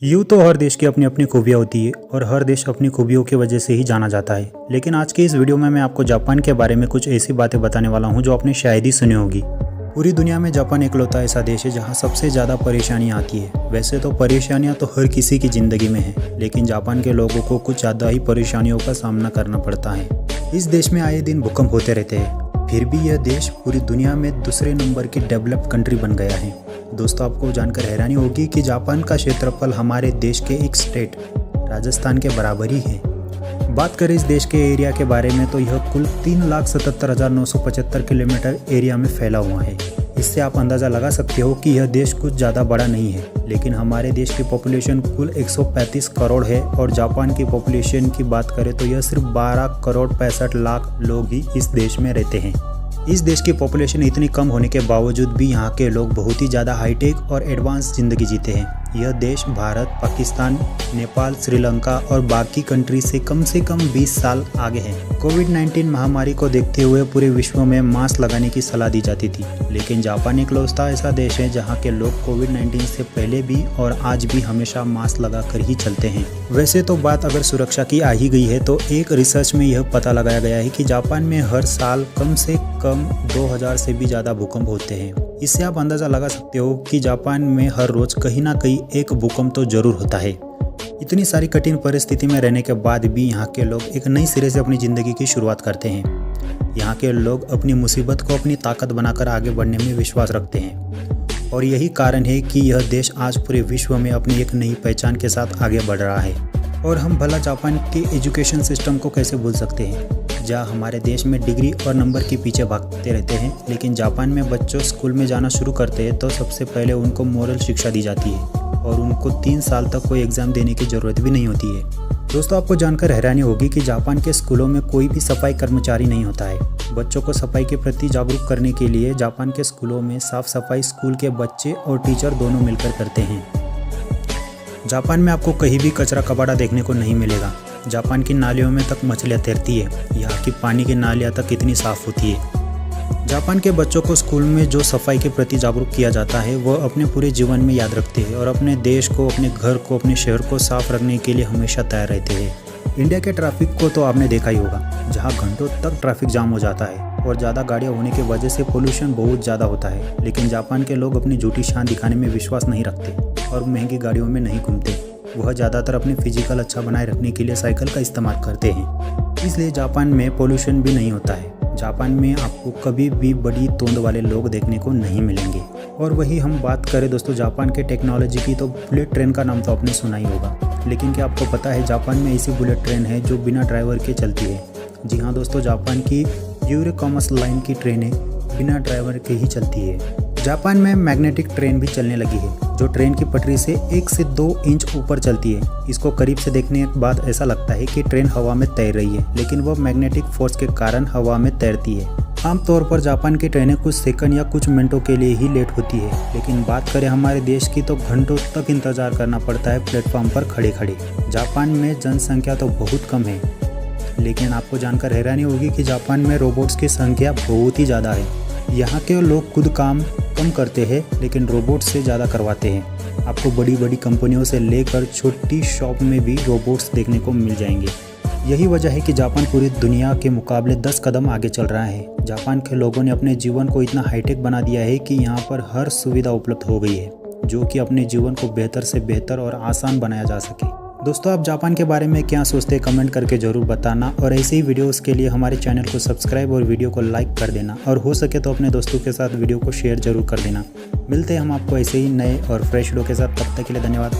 यूँ तो हर देश की अपनी अपनी खूबियाँ होती है और हर देश अपनी खूबियों की वजह से ही जाना जाता है। लेकिन आज के इस वीडियो में मैं आपको जापान के बारे में कुछ ऐसी बातें बताने वाला हूँ जो आपने शायद ही सुनी होगी। पूरी दुनिया में जापान इकलौता ऐसा देश है जहाँ सबसे ज़्यादा परेशानियाँ आती है। वैसे तो परेशानियाँ तो हर किसी की ज़िंदगी में है, लेकिन जापान के लोगों को कुछ ज़्यादा ही परेशानियों का सामना करना पड़ता है। इस देश में आए दिन भूकंप होते रहते हैं, फिर भी यह देश पूरी दुनिया में दूसरे नंबर की डेवलप्ड कंट्री बन गया है। दोस्तों, आपको जानकर हैरानी होगी कि जापान का क्षेत्रफल हमारे देश के एक स्टेट राजस्थान के बराबर ही है। बात करें इस देश के एरिया के बारे में तो यह कुल 3,77,975 किलोमीटर एरिया में फैला हुआ है। इससे आप अंदाज़ा लगा सकते हो कि यह देश कुछ ज़्यादा बड़ा नहीं है। लेकिन हमारे देश की पॉपुलेशन कुल 135 करोड़ है और जापान की पॉपुलेशन की बात करें तो यह सिर्फ 12 करोड़ 65 लाख लोग ही इस देश में रहते हैं। इस देश की पॉपुलेशन इतनी कम होने के बावजूद भी यहाँ के लोग बहुत ही ज़्यादा हाईटेक और एडवांस ज़िंदगी जीते हैं। यह देश भारत, पाकिस्तान, नेपाल, श्रीलंका और बाकी कंट्री से कम 20 साल आगे है। कोविड-19 महामारी को देखते हुए पूरे विश्व में मास्क लगाने की सलाह दी जाती थी, लेकिन जापान इकलौता ऐसा देश है जहाँ के लोग कोविड-19 से पहले भी और आज भी हमेशा मास्क लगाकर ही चलते हैं। वैसे तो बात अगर सुरक्षा की आ ही गई है तो एक रिसर्च में यह पता लगाया गया है कि जापान में हर साल कम से कम 2000 से भी ज़्यादा भूकंप होते हैं। इससे आप अंदाज़ा लगा सकते हो कि जापान में हर रोज़ कहीं ना कहीं एक भूकंप तो ज़रूर होता है। इतनी सारी कठिन परिस्थिति में रहने के बाद भी यहाँ के लोग एक नई सिरे से अपनी ज़िंदगी की शुरुआत करते हैं। यहाँ के लोग अपनी मुसीबत को अपनी ताकत बनाकर आगे बढ़ने में विश्वास रखते हैं और यही कारण है कि यह देश आज पूरे विश्व में अपनी एक नई पहचान के साथ आगे बढ़ रहा है। और हम भला जापान के एजुकेशन सिस्टम को कैसे भूल सकते हैं, जहाँ हमारे देश में डिग्री और नंबर के पीछे भागते रहते हैं, लेकिन जापान में बच्चों स्कूल में जाना शुरू करते हैं तो सबसे पहले उनको मोरल शिक्षा दी जाती है और उनको 3 साल तक कोई एग्ज़ाम देने की ज़रूरत भी नहीं होती है। दोस्तों, आपको जानकर हैरानी होगी कि जापान के स्कूलों में कोई भी सफाई कर्मचारी नहीं होता है। बच्चों को सफाई के प्रति जागरूक करने के लिए जापान के स्कूलों में साफ सफाई स्कूल के बच्चे और टीचर दोनों मिलकर करते हैं। जापान में आपको कहीं भी कचरा कबाड़ा देखने को नहीं मिलेगा। जापान की नालियों में तक मछलियाँ तैरती है। यहाँ की पानी की नालियाँ तक कितनी साफ़ होती है। जापान के बच्चों को स्कूल में जो सफाई के प्रति जागरूक किया जाता है वह अपने पूरे जीवन में याद रखते हैं और अपने देश को, अपने घर को, अपने शहर को साफ रखने के लिए हमेशा तैयार रहते हैं। इंडिया के ट्रैफिक को तो आपने देखा ही होगा, जहाँ घंटों तक ट्रैफिक जाम हो जाता है और ज़्यादा गाड़ियाँ होने की वजह से पोल्यूशन बहुत ज़्यादा होता है। लेकिन जापान के लोग अपनी झूठी शान दिखाने में विश्वास नहीं रखते और महंगी गाड़ियों में नहीं घूमते। वह ज़्यादातर अपनी फिजिकल अच्छा बनाए रखने के लिए साइकिल का इस्तेमाल करते हैं, इसलिए जापान में पोल्यूशन भी नहीं होता है। जापान में आपको कभी भी बड़ी तोंद वाले लोग देखने को नहीं मिलेंगे। और वही हम बात करें दोस्तों जापान के टेक्नोलॉजी की, तो बुलेट ट्रेन का नाम तो आपने सुना ही होगा, लेकिन क्या आपको पता है जापान में ऐसी बुलेट ट्रेन है जो बिना ड्राइवर के चलती है। जी हाँ दोस्तों, जापान की यूरेकामस लाइन की ट्रेनें बिना ड्राइवर के ही चलती है। जापान में मैग्नेटिक ट्रेन भी चलने लगी है, जो ट्रेन की पटरी से 1 से 2 इंच ऊपर चलती है। इसको करीब से देखने के बाद ऐसा लगता है कि ट्रेन हवा में तैर रही है, लेकिन वह मैग्नेटिक फोर्स के कारण हवा में तैरती है। आमतौर पर जापान की ट्रेनें कुछ सेकंड या कुछ मिनटों के लिए ही लेट होती है, लेकिन बात करें हमारे देश की तो घंटों तक इंतजार करना पड़ता है प्लेटफॉर्म पर खड़े खड़े। जापान में जनसंख्या तो बहुत कम है, लेकिन आपको जानकर हैरानी होगी कि जापान में रोबोट्स की संख्या बहुत ही ज़्यादा है। यहाँ के लोग खुद काम कम करते हैं, लेकिन रोबोट से ज़्यादा करवाते हैं। आपको बड़ी बड़ी कंपनियों से लेकर छोटी शॉप में भी रोबोट्स देखने को मिल जाएंगे। यही वजह है कि जापान पूरी दुनिया के मुकाबले 10 कदम आगे चल रहा है। जापान के लोगों ने अपने जीवन को इतना हाईटेक बना दिया है कि यहाँ पर हर सुविधा उपलब्ध हो गई है, जो कि अपने जीवन को बेहतर से बेहतर और आसान बनाया जा सके। दोस्तों, आप जापान के बारे में क्या सोचते हैं कमेंट करके ज़रूर बताना और ऐसे ही वीडियोस के लिए हमारे चैनल को सब्सक्राइब और वीडियो को लाइक कर देना और हो सके तो अपने दोस्तों के साथ वीडियो को शेयर जरूर कर देना। मिलते हैं हम आपको ऐसे ही नए और फ्रेश वीडियो के साथ, तब तक के लिए धन्यवाद।